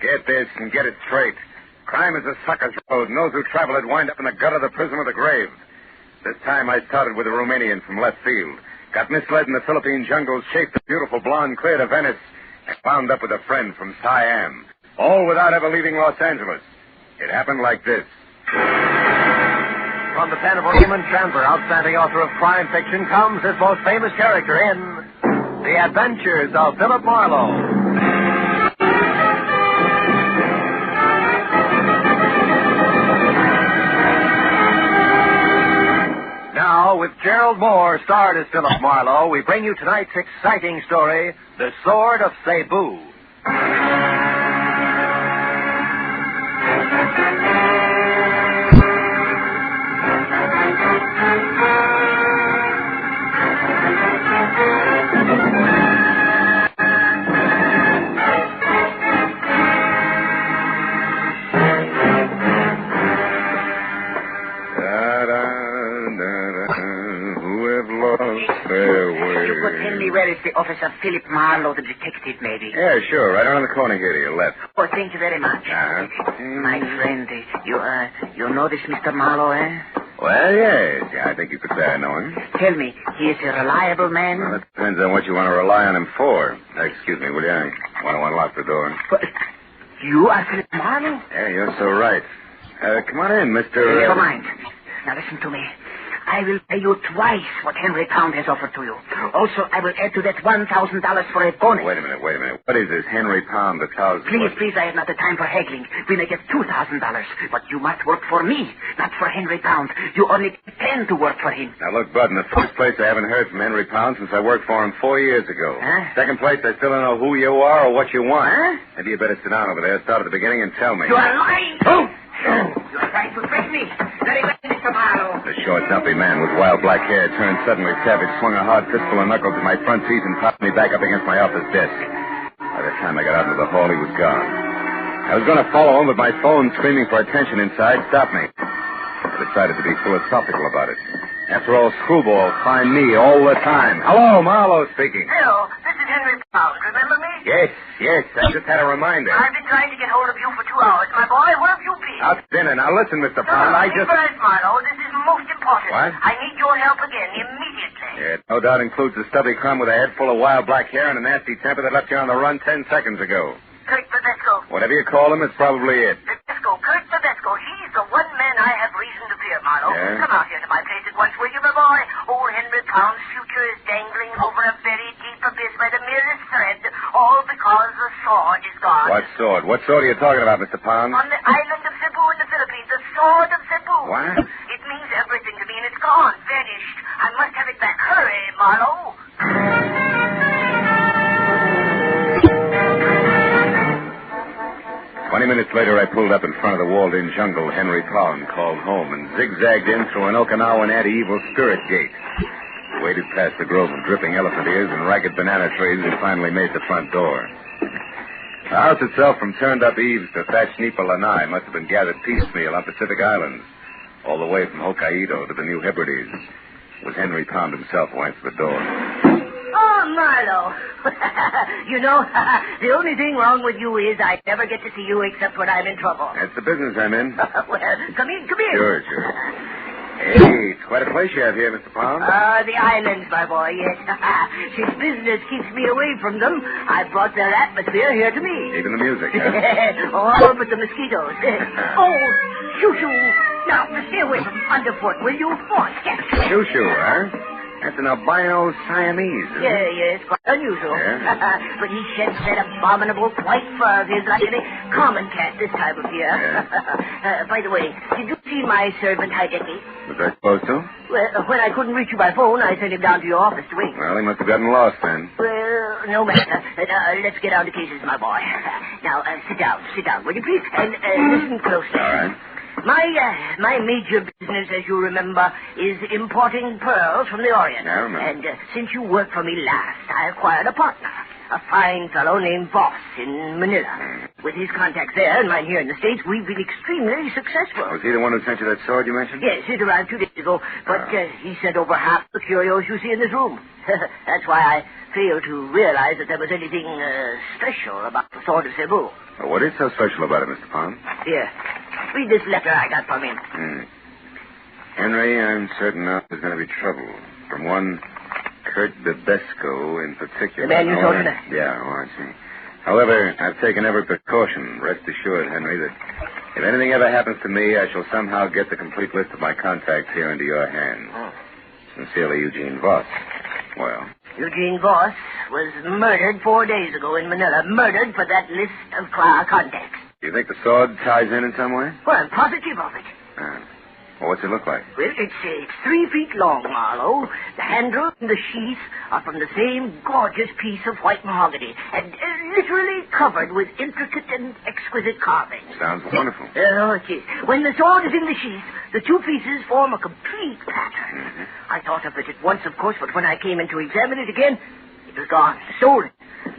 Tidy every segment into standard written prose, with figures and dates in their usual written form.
Get this and get it straight. Crime is a sucker's road, and those who travel it wind up in the gut of the prison or the grave. This time I started with a Romanian from left field. Got misled in the Philippine jungles, chased the beautiful blonde clear to Venice, and wound up with a friend from Siam. All without ever leaving Los Angeles. It happened like this. From the pen of William Chandler, outstanding author of crime fiction, comes his most famous character in The Adventures of Philip Marlowe. Now, with Gerald Moore starred as Philip Marlowe, we bring you tonight's exciting story, The Sword of Cebu. You could tell me where is the office of Philip Marlowe, the detective, maybe? Yeah, sure. Right around the corner here to your left. Oh, thank you very much. My friend, you know this Mr. Marlowe, eh? Well, yes. Yeah, I think you could say I know him. Tell me, he is a reliable man? Well, it depends on what you want to rely on him for. Excuse me, will you? I want to unlock the door. But you are Philip Marlowe? Yeah, you're so right. Come on in, Mr. Never mind. Now listen to me. I will pay you twice what Henry Pound has offered to you. Also, I will add to that $1,000 for a bonus. Wait a minute. What is this Henry Pound, the thousand? Please, I have not the time for haggling. We may get $2,000, but you must work for me, not for Henry Pound. You only pretend to work for him. Now, look, Bud, in the first place, I haven't heard from Henry Pound since I worked for him 4 years ago. Huh? Second place, I still don't know who you are or what you want. Huh? Maybe you better sit down over there, start at the beginning, and tell me. You are lying! Who? You are trying to trick me. Very well, Mr. Marlowe. The short, dumpy man with wild black hair turned suddenly savage, swung a hard fistful of knuckles at my front teeth and propped me back up against my office desk. By the time I got out into the hall, he was gone. I was going to follow him, but my phone, screaming for attention inside, stopped me. I decided to be philosophical about it. After all, screwballs find me all the time. Hello, Marlowe speaking. Hello, this is Henry Pound. Remember me? Yes. I just had a reminder. I've been trying to get hold of you for 2 hours. My boy, where have you been? Out to dinner. Now, listen, Mr. Pound, I just... First, Marlowe, this is most important. What? I need your help again, immediately. Yeah, no doubt includes the stubby crumb with a head full of wild black hair and a nasty temper that left you on the run 10 seconds ago. Kurt Tedesco. Whatever you call him, it's probably it. Kurt Tedesco. He's the one man I have reason to fear, Marlowe. Yeah? Come out here to my place at once, will you, my boy? Old Henry Pound's future is dangling over a very deep abyss by the merest thread, all because the sword is gone. What sword? What sword are you talking about, Mr. Pound? On the island of Cebu in the Philippines, the sword of Cebu. What? It means everything to me, and it's gone, vanished. I must have it back. Hurry, Marlowe. 20 minutes later, I pulled up in front of the walled-in jungle Henry Pound called home and zigzagged in through an Okinawan anti-evil spirit gate. Waded past the grove of dripping elephant ears and ragged banana trees and finally made the front door. The house itself, from turned-up eaves to thatched nipa lanai, must have been gathered piecemeal on Pacific Islands, all the way from Hokkaido to the New Hebrides. It was Henry Pound himself who answered the door. Oh, Marlowe. You know, the only thing wrong with you is I never get to see you except when I'm in trouble. That's the business I'm in. Well, come in. Sure. Hey, it's quite a place you have here, Mr. Pound. The islands, my boy, yes. Since business keeps me away from them, I brought their atmosphere here to me. Even the music, huh? All but the mosquitoes. Oh, shoo-shoo. Now, stay away from underfoot, will you? Boy, yes. Shoo-shoo, huh? That's an albino Siamese, isn't it? Yes, quite unusual. Yeah? But he sheds that abominable white fur of his like any common cat this time of year. Yeah. By the way, did you see my servant Hideki? Was I supposed to? Well, when I couldn't reach you by phone, I sent him down to your office to wait. Well, he must have gotten lost then. Well, no matter. Let's get down to cases, my boy. Now, sit down, will you please? And listen closely. All right. My major business, as you remember, is importing pearls from the Orient. I remember. And since you worked for me last, I acquired a partner, a fine fellow named Boss in Manila. With his contacts there and mine here in the States, we've been extremely successful. Was he the one who sent you that sword you mentioned? Yes, it arrived 2 days ago, but he sent over half the curios you see in this room. That's why I failed to realize that there was anything special about the sword of Cebu. Well, what is so special about it, Mr. Pound? Here, read this letter I got from him. Henry, I'm certain now there's going to be trouble. From one Kurt Bebesco in particular. The man you saw tonight? Yeah, I see. However, I've taken every precaution. Rest assured, Henry, that if anything ever happens to me, I shall somehow get the complete list of my contacts here into your hands. Sincerely, Eugene Voss. Well? Eugene Voss was murdered 4 days ago in Manila. Murdered for that list of contacts. Do you think the sword ties in some way? Well, I'm positive of it. Well, what's it look like? Well, it's 3 feet long, Marlowe. The handle and the sheath are from the same gorgeous piece of white mahogany, and literally covered with intricate and exquisite carvings. Sounds wonderful. Oh, it is. When the sword is in the sheath, the two pieces form a complete pattern. I thought of it at once, of course, but when I came in to examine it again, it was gone, stolen.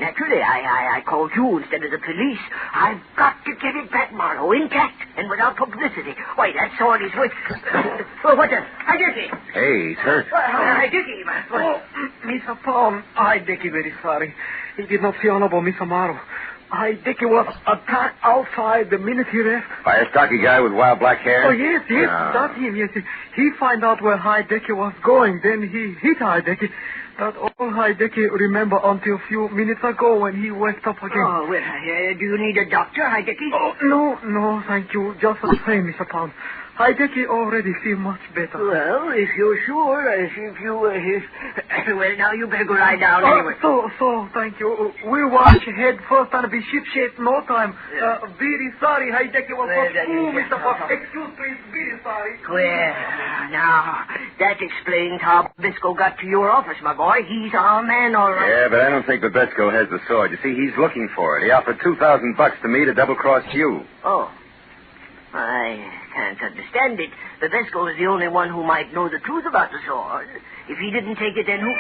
Naturally, I called you instead of the police. I've got to get it back, Marlowe, intact and without publicity. Why, that sword is worth... Well, what the... I did it. Hey, he's hurt. I did it, Oh, Mr. Palm, I Dickie very sorry. He did not feel about Mr. Marlowe. Dickie was attacked outside the minute he left. By a stocky guy with wild black hair? Oh, yes, that's him, yes. He find out where Dickie was going, then he hit Dickie. That all Dickie remember until a few minutes ago when he waked up again. Oh, well, do you need a doctor, Dickie? Oh, no, thank you. Just the same, Mr. Pound. Dickie already feel much better. Well, if you're sure, well, now you better go lie down anyway. So, thank you. We'll wash head first and be ship-shape no time. Very sorry, Dickie was so cool, Mr. Pound. Excuse me, very sorry. Well, now, that explains how Bisco got to your office, my boy. He's our man, all right. Yeah, but I don't think Babesco has the sword. You see, he's looking for it. He offered $2,000 to me to double-cross you. Oh. I can't understand it. Babesco is the only one who might know the truth about the sword. If he didn't take it, then who...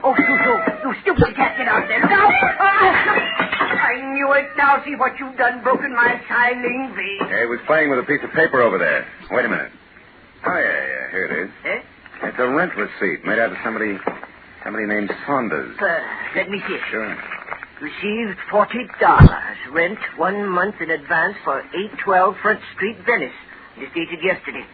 Oh, you stupid cat, get out there. Now! I knew it. Now see what you've done, broken my shining vase. Yeah, he was playing with a piece of paper over there. Wait a minute. Oh, yeah, here it is. Eh? It's a rent receipt made out of somebody named Saunders. Let me see it. Sure. Received $40. Rent 1 month in advance for 812 Front Street, Venice. Just dated yesterday.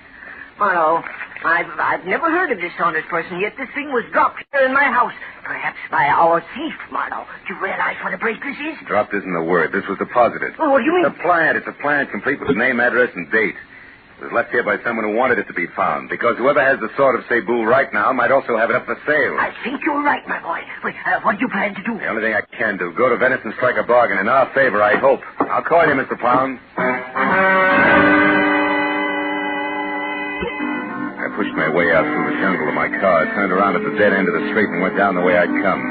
Marlowe, I've never heard of this Saunders person, yet this thing was dropped here in my house. Perhaps by our thief, Marlowe. Do you realize what a break this is? Dropped isn't the word. This was deposited. Oh, what do you mean? It's a plan complete with name, address, and date. It was left here by someone who wanted it to be found, because whoever has the sword of Cebu right now might also have it up for sale. I think you're right, my boy. Wait, what do you plan to do? The only thing I can do, go to Venice and strike a bargain in our favor, I hope. I'll call you, Mr. Pound. I pushed my way out through the jungle to my car, turned around at the dead end of the street, and went down the way I'd come.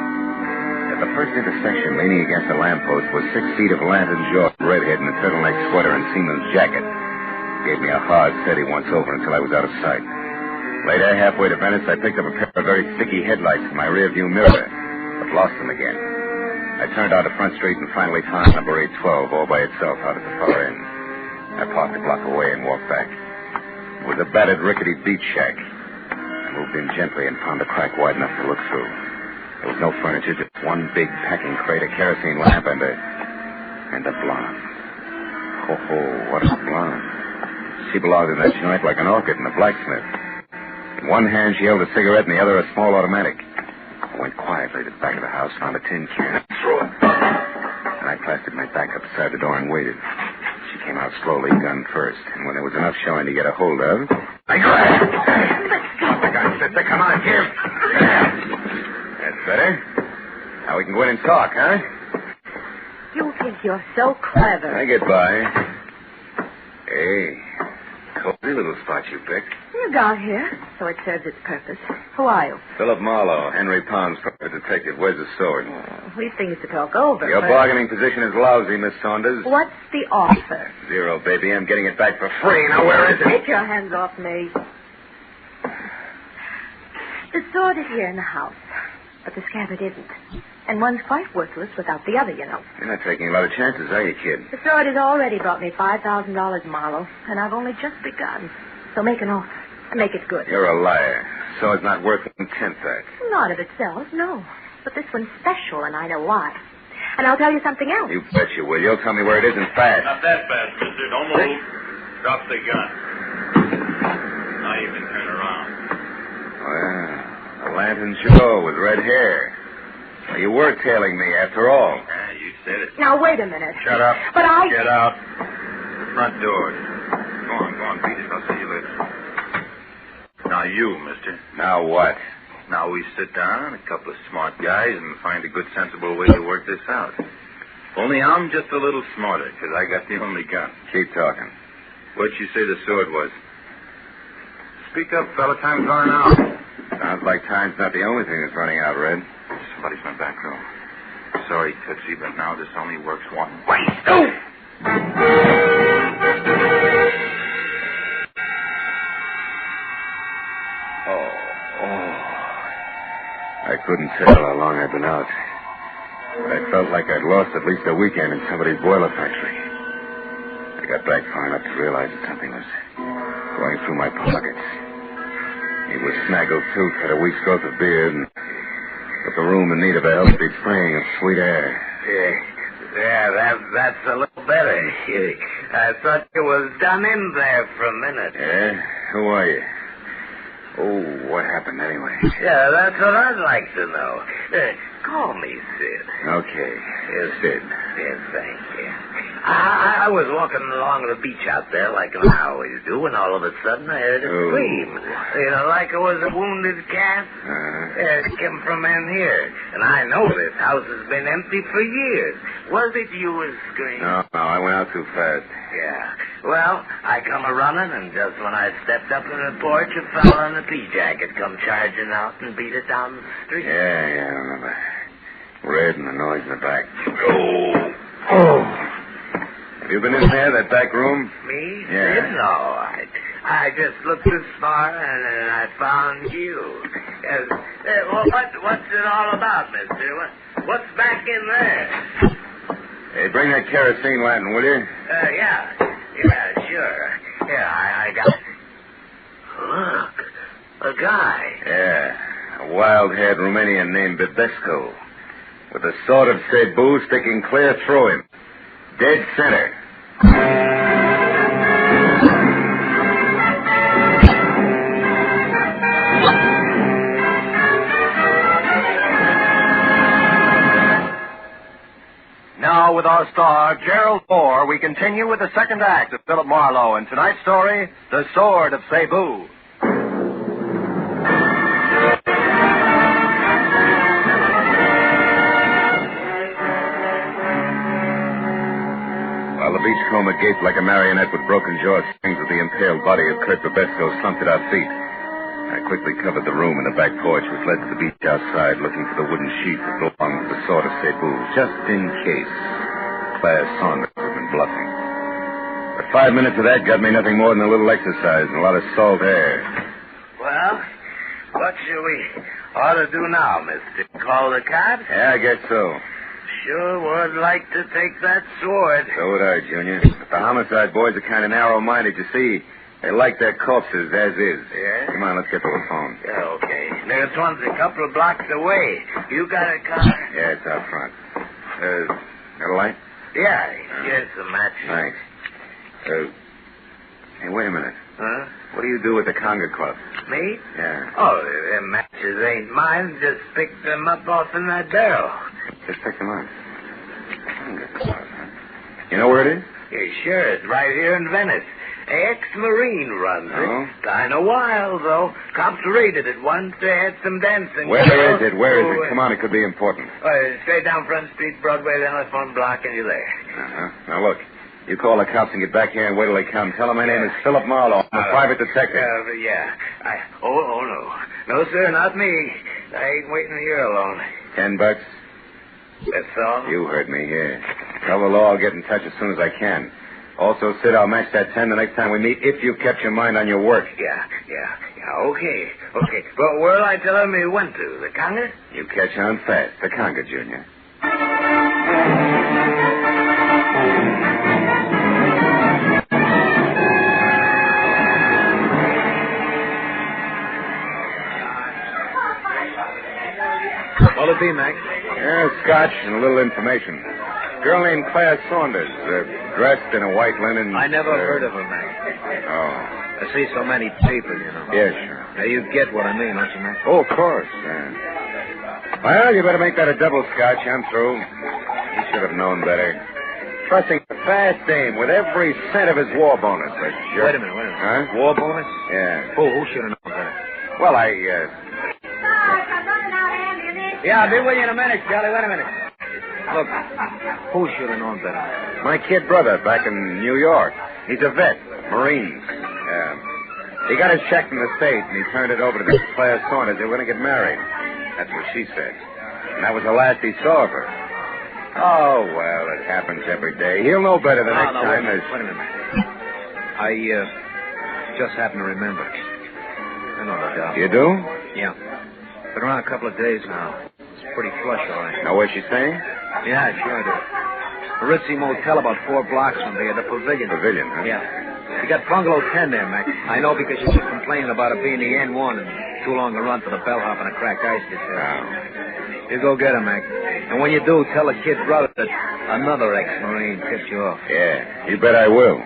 At the first intersection, leaning against a lamppost, was 6 feet of lantern-jawed redhead in a turtleneck sweater and seaman's jacket. Gave me a hard, steady once-over until I was out of sight. Later, halfway to Venice, I picked up a pair of very sticky headlights in my rearview mirror, but lost them again. I turned out to Front Street and finally found number 812 all by itself out at the far end. I parked a block away and walked back. It was a battered, rickety beach shack. I moved in gently and found a crack wide enough to look through. There was no furniture, just one big packing crate, a kerosene lamp, and a blonde. Ho, what a blonde. She belonged in that joint like an orchid in a blacksmith. In one hand, she held a cigarette, and the other a small automatic. I went quietly to the back of the house, found a tin can, and threw it. And I plastered my back up beside the door and waited. She came out slowly, gun first. And when there was enough showing to get a hold of, I grabbed. Drop the gun, sister. Come on, here. That's better. Now we can go in and talk, huh? You think you're so clever. I get by. Hey. Cozy little spot you picked. You got here, so it serves its purpose. Who are you? Philip Marlowe, Henry Pound's private detective. Where's the sword? We have things to talk over. Your bargaining position is lousy, Miss Saunders. What's the offer? Zero, baby. I'm getting it back for free. Now, where is it? Take your hands off me. The sword is here in the house, but the scabbard isn't. And one's quite worthless without the other, you know. You're not taking a lot of chances, are you, kid? The sword has already brought me $5,000, Marlowe, and I've only just begun. So make an offer, and make it good. You're a liar. Sword's not worth 1/10 that. Not of itself, no. But this one's special, and I know why. And I'll tell you something else. You bet you will. You'll tell me where it is and fast. Not that fast, mister. Don't move. Drop the gun. Now you can turn around. Well, a lantern Joe with red hair. Well, you were tailing me after all. Yeah, you said it. Now, wait a minute. Shut up. But Get out. The front door. Go on, beat it. I'll see you later. Now you, mister. Now what? Now we sit down, a couple of smart guys, and find a good, sensible way to work this out. Only I'm just a little smarter, because I got the only gun. Keep talking. What'd you say the sword was? Speak up, fella. Time's running out. Sounds like time's not the only thing that's running out, Red. Somebody's in the back room. Sorry, Tootsie, but now this only works one way. Oh! I couldn't tell how long I'd been out. But I felt like I'd lost at least a weekend in somebody's boiler factory. I got back far enough to realize that something was going through my pockets. He was snaggled tooth, had a week's growth of beard, and put the room in need of a healthy spraying of sweet air. Yeah, that's a little better. I thought you was done in there for a minute. Yeah? Who are you? Oh, what happened anyway? Yeah, that's what I'd like to know. Call me Sid. Okay. Sid. Yes, thank you. I was walking along the beach out there like I always do, and all of a sudden I heard a scream. You know, like it was a wounded cat. It came from in here. And I know this house has been empty for years. Was it you was screaming? No, I went out too fast. Yeah. Well, I come a-running, and just when I stepped up on the porch, a fella in a pea jacket come charging out and beat it down the street. Yeah, I remember. Red and the noise in the back. Oh. Have you been in there, that back room? Me? Yeah. No, I just looked this far, and then I found you. Well, what's it all about, mister? What's back in there? Hey, bring that kerosene lantern, will you? Yeah, sure. Yeah, I got it. Look, a guy. Yeah, a wild-haired Romanian named Bibesco, with a sword of Cebu sticking clear through him. Dead center. Now, with our star, Gerald Moore, we continue with the second act of Philip Marlowe and tonight's story, The Sword of Cebu. While the beachcomber gaped like a marionette with broken jaw strings of the impaled body of Kurt Bibesco slumped at our feet, I quickly covered the room and the back porch which led to the beach outside, looking for the wooden sheath that belonged to the sword of Cebu, just in case Claire Saunders had been bluffing. But 5 minutes of that got me nothing more than a little exercise and a lot of salt air. Well, what shall we ought to do now, mister? Call the cops? Yeah, I guess so. Sure would like to take that sword. So would I, Junior. But the homicide boys are kind of narrow-minded. You see, they like their corpses as is. Yeah? Come on, let's get to the phone. Yeah, okay. There's one's a couple of blocks away. You got a car? Yeah, it's out front. Got a light? Yeah, here's the match. Thanks. Hey, wait a minute. Huh? What do you do with the conga club? Me? Yeah. Oh, them matches ain't mine. Just picked them up off in that barrel. Just pick them up. Conga club, huh? You know where it is? Yeah, sure. It's right here in Venice. Ex-Marine runs Oh? it. Kind of wild, though. Cops raided it once. They had some dancing. Where is it? Where is it? Come on, it could be important. Straight down Front Street, Broadway, telephone block, and you're there. Uh-huh. Now, look. You call the cops and get back here and wait till they come. Tell them my name is Philip Marlowe. I'm a private detective. Yeah. Oh, no. No, sir, not me. I ain't waiting here alone. $10? That's all? You heard me here. Tell the law I'll get in touch as soon as I can. Also, Sid, I'll match that 10 the next time we meet if you've kept your mind on your work. Yeah, okay. But where'll I tell him he went to? The conga? You catch on fast. The conga, Junior. What'll it be, Max? Yeah, scotch and a little information. Girl named Claire Saunders, dressed in a white linen... I never heard of her, Mac. Oh. I see so many papers, you know. Yeah, sure. Now, you get what I mean, don't you, Mac? Oh, of course. Well, you better make that a double scotch. I'm through. He should have known better. Trusting a fast dame with every cent of his war bonus. Wait a minute. Huh? War bonus? Yeah. Who should have known better? Well, Yeah, I'll be with you in a minute, Charlie. Wait a minute. Look, who should have known better? my kid brother back in New York. He's a vet, Marines. He got his check from the state, and he turned it over to this Claire Saunders. They were going to get married. That's what she said. And that was the last he saw of her. Oh, well, it happens every day. He'll know better the next time. Wait a minute. I just happen to remember. I know that gal. You do? Yeah. Been around a couple of days now. It's pretty flush, all right. Know where she's staying? Yeah, sure I do. The Ritzy Motel about 4 blocks from there, the Pavilion. Pavilion, huh? Yeah. You got bungalow 10 there, Mac. I know because you were complaining about it being the N1 and too long a run for the bellhop and a cracked ice dish there. Oh. You go get him, Mac. And when you do, tell the kid brother that another ex-Marine tipped you off. Yeah, you bet I will.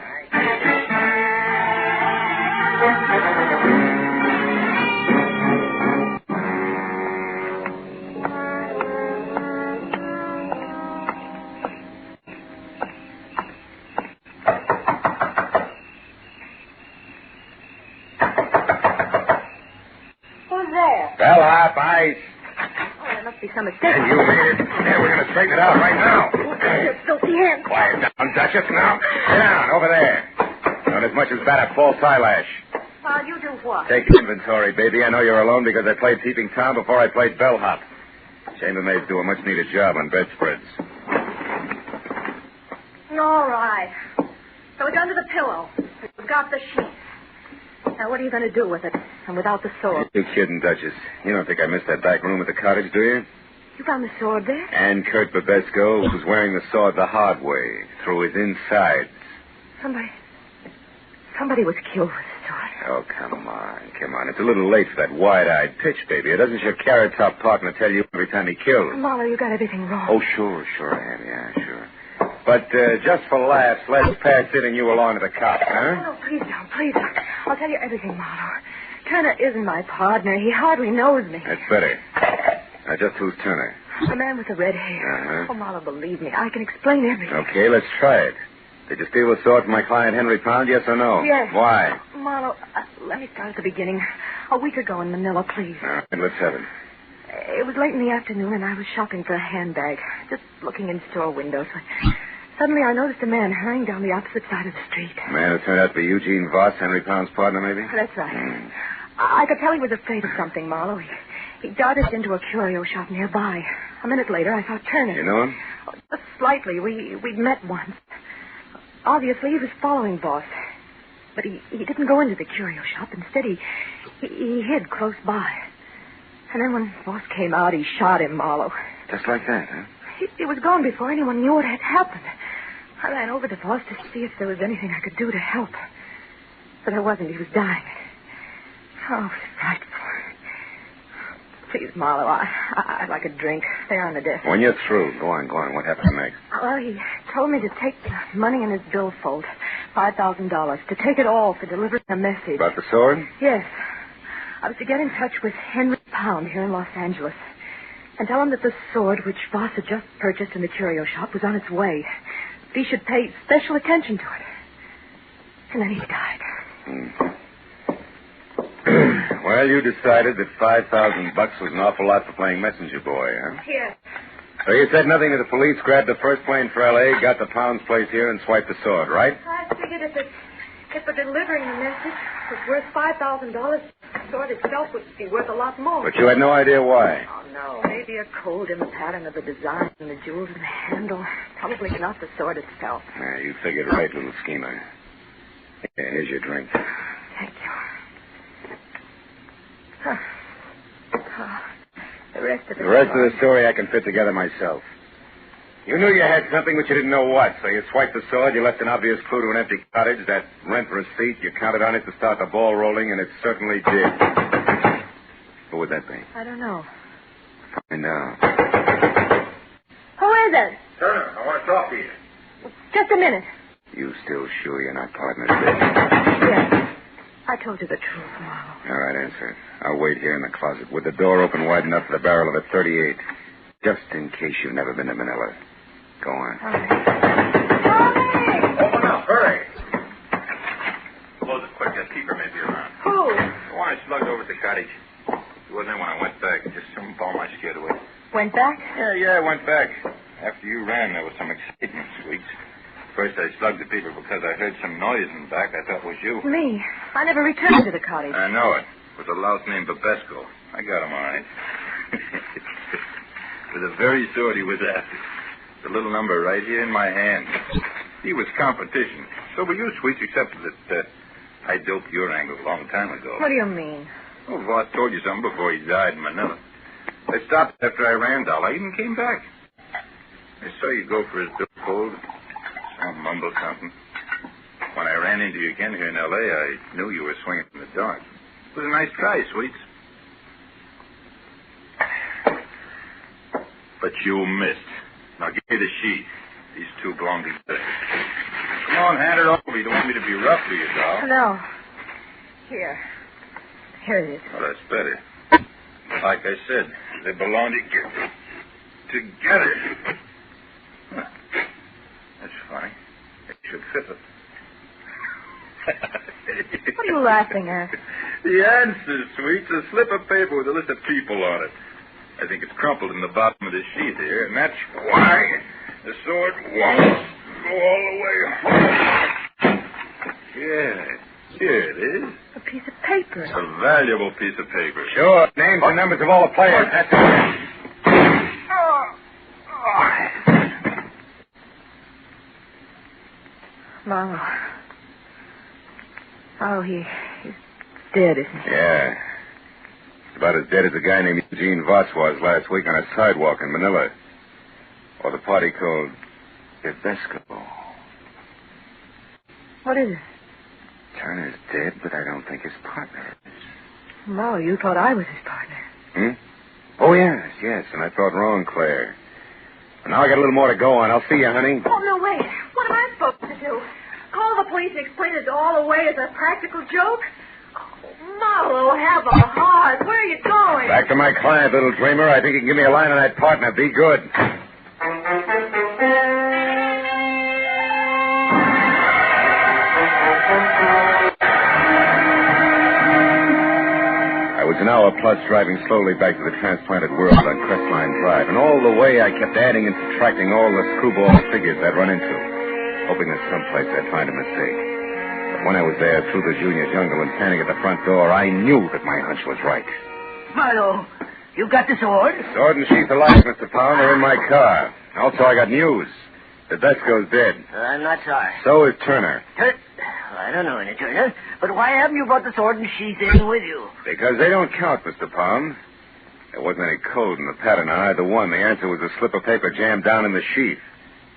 Who's there? Bellhop, ice. Oh, there must be some mistake. And you made it. Yeah, we're going to straighten it out right now. Your filthy hands. Quiet down, Duchess. Now, sit down, over there. Don't as much as bat a false eyelash. Well, you do what? Take inventory, baby. I know you're alone because I played Peeping Tom before I played Bellhop. Chambermaids do a much-needed job on bedspreads. All right. So it's under the pillow. We've got the sheets. Now, what are you going to do with it? And without the sword? You're kidding, Duchess. You don't think I missed that back room at the cottage, do you? You found the sword there? And Kurt Babesco was wearing the sword the hard way, through his insides. Somebody was killed with the sword. Oh, come on. It's a little late for that wide-eyed pitch, baby. Doesn't your carrot-top partner tell you every time he kills? Marlowe, you got everything wrong. Oh, sure I am. Yeah, sure. But just for laughs, let's pass it and you along to the cops, huh? Oh, please don't. I'll tell you everything, Marlowe. Turner isn't my partner. He hardly knows me. That's better. Now, just who's Turner? The man with the red hair. Uh-huh. Oh, Marlowe, believe me. I can explain everything. Okay, let's try it. Did you steal the sword from my client Henry Pound, yes or no? Yes. Why? Marlowe, let me start at the beginning. A week ago in Manila, please. All right, let's have it. It was late in the afternoon, and I was shopping for a handbag, just looking in store windows. Suddenly, I noticed a man hurrying down the opposite side of the street. A man who turned out to be Eugene Voss, Henry Pound's partner, maybe? That's right. I could tell he was afraid of something, Marlowe. He darted into a curio shop nearby. A minute later, I saw Turner. You know him? Oh, just slightly. We'd met once. Obviously, he was following Voss. But he didn't go into the curio shop. Instead, he hid close by. And then when Voss came out, he shot him, Marlowe. Just like that, huh? He was gone before anyone knew what had happened. I ran over to Voss to see if there was anything I could do to help. But there wasn't. He was dying. Oh, it was frightful. Please, Marlowe, I'd like a drink. They're on the desk. When you're through, go on. What happened next? Well, he told me to take the money in his billfold, $5,000, to take it all for delivering a message. About the sword? Yes. I was to get in touch with Henry Pound here in Los Angeles and tell him that the sword which Voss had just purchased in the curio shop was on its way. He should pay special attention to it. And then he died. Well, you decided that $5,000 was an awful lot for playing messenger boy, huh? Yes. So you said nothing to the police, grabbed the first plane for L.A., got the Pound's place here, and swiped the sword, right? I figured if the delivering the message was worth $5,000, the sword itself would be worth a lot more. But you had no idea why. Oh, no. Maybe a code in the pattern of the design and the jewels in the handle. Probably not the sword itself. Yeah, you figured right, little schemer. Yeah, here's your drink. Thank you. The rest of the story I can fit together myself. You knew you had something, but you didn't know what. So you swiped the sword, you left an obvious clue to an empty cottage, that rent receipt, you counted on it to start the ball rolling, and it certainly did. Who would that be? I don't know. Find out. is it? Turner, I want to talk to you. Just a minute. You still sure you're not partners, bitch? Yes. I told you the truth, Marlowe. All right, answer it. I'll wait here in the closet with the door open wide enough for the barrel of a .38. Just in case you've never been to Manila. Go on. All right. Open up, hurry. Close it quick. That keeper may be around. Who? The one I slugged over at the cottage. He wasn't there when I went back. Just some bum I scared away. Went back? Yeah, I went back. After you ran, there was some excitement, Sweets. First, I slugged the people because I heard some noise in the back. I thought it was you. Me. I never returned to the cottage. I know it. It was a louse named Babesco. I got him all right. With the very sword he was after. The little number right here in my hand. He was competition. So were you, Sweets, except that I doped your angle a long time ago. What do you mean? Oh, Voss told you something before he died in Manila. I stopped after I ran, Doll. I even came back. I saw you go for his billfold. Some mumble something. When I ran into you again here in L.A., I knew you were swinging in the dark. It was a nice try, Sweets. But you missed. Now give me the sheet. These two belong together. Come on, hand it over. You don't want me to be rough with you, Doll. No. Here. Here it is. Well, that's better. Like I said, they belong together. Together. Huh. That's funny. It should fit them. What are you laughing at? The answer, Sweets, a slip of paper with a list of people on it. I think it's crumpled in the bottom of the sheet here, and that's why the sword won't go all the way home. Yeah, here it is. A piece of paper. It's a valuable piece of paper. Sure. Names and numbers of all the players. That's it. Marlowe. Oh, he's dead, isn't he? Yeah. He's about as dead as a guy named Eugene Voss was last week on a sidewalk in Manila. Or the party called Babesco. What is it? Turner's dead, but I don't think his partner is. Marlowe, you thought I was his partner. Oh, yes, and I thought wrong, Claire. But now I got a little more to go on. I'll see you, honey. Oh, no, wait. What am I supposed to do? Call the police and explain it all away as a practical joke? Oh, Marlowe, have a heart. Where are you going? Back to my client, little dreamer. I think you can give me a line on that partner. Be good. It was an hour plus driving slowly back to the transplanted world on Crestline Drive, and all the way I kept adding and subtracting all the screwball figures I'd run into, hoping that someplace I'd find a mistake. But when I was there through the junior jungle and standing at the front door, I knew that my hunch was right. Marlowe, you got the sword? Sword and sheath alike, Mr. Pound. They're in my car. Also, I got news. Babesco's dead. I'm not sorry. So is Turner. I don't know any Turner, but why haven't you brought the sword and sheath in with you? Because they don't count, Mr. Pound. There wasn't any code in the pattern on either one. The answer was a slip of paper jammed down in the sheath.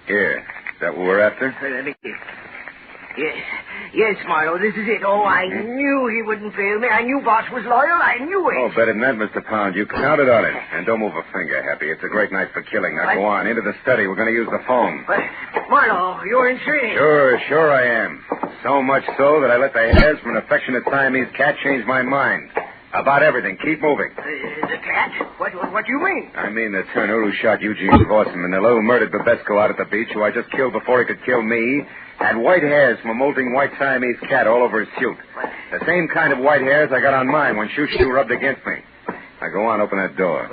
Here. Is that what we're after? Let me see. Yes, Marlowe, this is it. Oh, I knew he wouldn't fail me. I knew Boss was loyal. I knew it. Oh, better than that, Mr. Pound. You counted on it. And don't move a finger, Happy. It's a great night for killing. Now go on. Into the study. We're going to use the phone. But, Marlowe, you're insane. Sure I am. So much so that I let the hairs from an affectionate Siamese cat change my mind. About everything. Keep moving. The cat? What do you mean? I mean the Turner who shot Eugene Voss in Manila, who murdered Babesco out at the beach, who I just killed before he could kill me, had white hairs from a molting white Siamese cat all over his suit. The same kind of white hairs I got on mine when Shoo-Shoo rubbed against me. Now go on, open that door.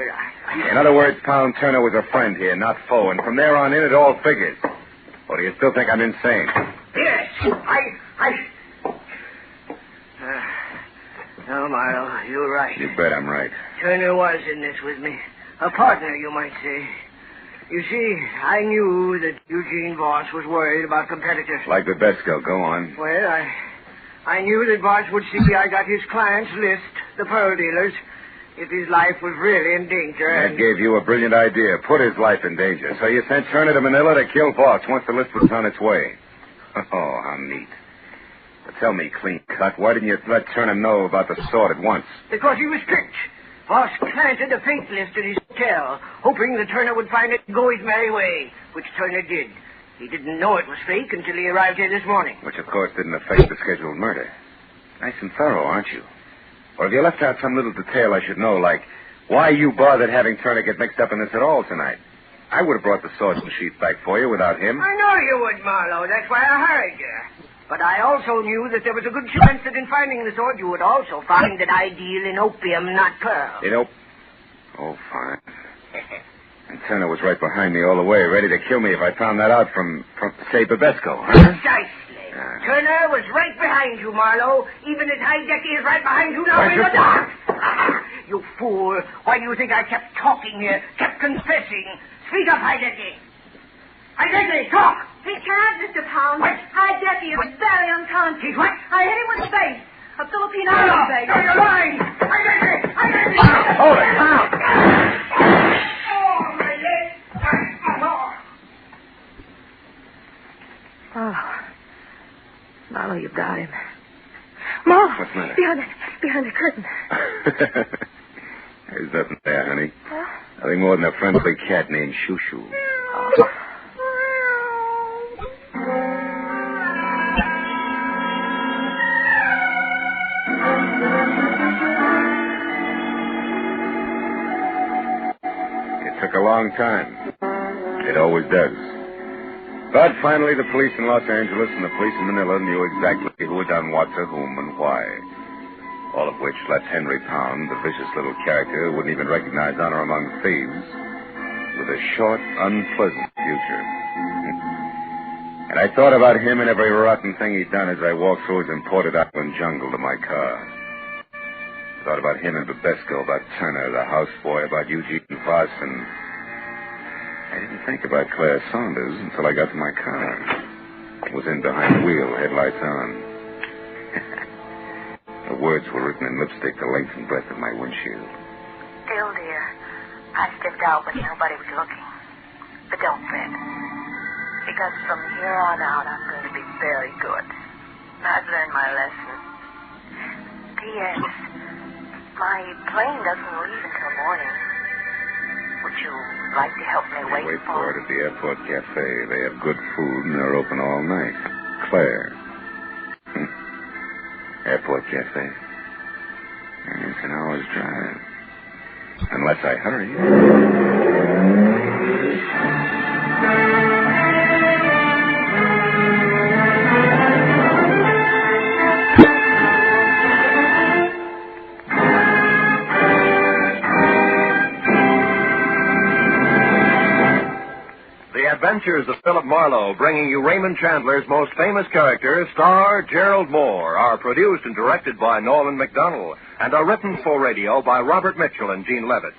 In other words, Pound Turner was a friend here, not foe, and from there on in, it all figures. Or do you still think I'm insane? Yes, No, Marlowe, you're right. You bet I'm right. Turner was in this with me. A partner, you might say. You see, I knew that Eugene Voss was worried about competitors. Like Babesco, go on. Well, I knew that Voss would see I got his client's list, the pearl dealers, if his life was really in danger. That gave you a brilliant idea. Put his life in danger. So you sent Turner to Manila to kill Voss once the list was on its way. Oh, how neat. But tell me, clean cut, why didn't you let Turner know about the sword at once? Because he was tricked. Voss planted a fake list in his hotel, hoping the Turner would find it and go his merry way, which Turner did. He didn't know it was fake until he arrived here this morning. Which, of course, didn't affect the scheduled murder. Nice and thorough, aren't you? Or have you left out some little detail I should know, like why you bothered having Turner get mixed up in this at all tonight? I would have brought the swords and sheath back for you without him. I know you would, Marlowe. That's why I hurried you. But I also knew that there was a good chance that in finding the sword, you would also find that I deal in opium, not pearl. Oh, fine. And Turner was right behind me all the way, ready to kill me if I found that out from say, Babesco, huh? Precisely. Turner was right behind you, Marlowe, even as Heidecky is right behind you now in the dark. You fool. Why do you think I kept talking here, kept confessing? Speak up, Heidecky. Heidecky, talk! He can't, Mr. Pound. What? Heidecky is very unconscious. He's what? I hit him with a base. A Filipino base. No, you're lying! Heidecky! Hold it, Pound! Oh, my leg! Oh. Marlowe, you've got him. Marlowe! What's the matter? Behind the curtain. There's nothing there, honey. Huh? Nothing more than a friendly cat named Shoo-Shoo. Oh. It took a long time. It always does. But finally, the police in Los Angeles and the police in Manila knew exactly who had done what to whom and why. All of which left Henry Pound, the vicious little character who wouldn't even recognize honor among thieves, with a short, unpleasant future. And I thought about him and every rotten thing he'd done as I walked through his imported island jungle to my car. Thought about him and Babesco, about Turner, the houseboy, about Eugene Voss, and I didn't think about Claire Saunders until I got to my car. Was in behind the wheel, headlights on. The words were written in lipstick the length and breadth of my windshield. Still, dear, I stepped out when nobody was looking. But don't fret. Because from here on out, I'm going to be very good. I've learned my lesson. P.S. My plane doesn't leave until morning. Would you like to help me wait for it at the airport cafe. They have good food and they're open all night. Claire. Airport cafe. It's an hour's drive. Unless I hurry. The Adventures of Philip Marlowe, bringing you Raymond Chandler's most famous characters, star Gerald Moore, are produced and directed by Norman MacDonald, and are written for radio by Robert Mitchell and Gene Levitt.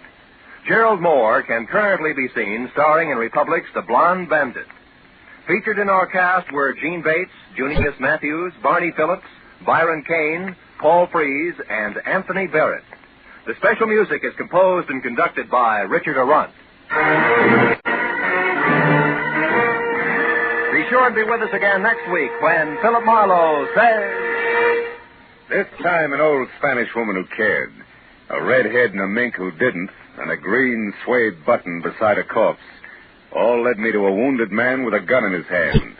Gerald Moore can currently be seen starring in Republic's The Blonde Bandit. Featured in our cast were Gene Bates, Junius Matthews, Barney Phillips, Byron Kane, Paul Freese, and Anthony Barrett. The special music is composed and conducted by Richard Arant. Be sure and be with us again next week when Philip Marlowe says... This time an old Spanish woman who cared, a redhead and a mink who didn't, and a green suede button beside a corpse, all led me to a wounded man with a gun in his hand,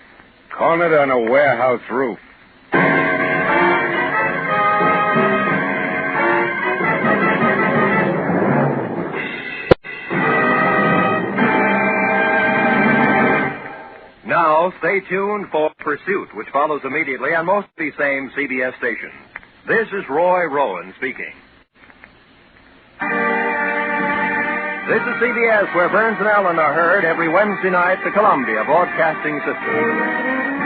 cornered on a warehouse roof. Now, stay tuned for Pursuit, which follows immediately on most of these same CBS stations. This is Roy Rowan speaking. This is CBS, where Burns and Allen are heard every Wednesday night, the Columbia Broadcasting System.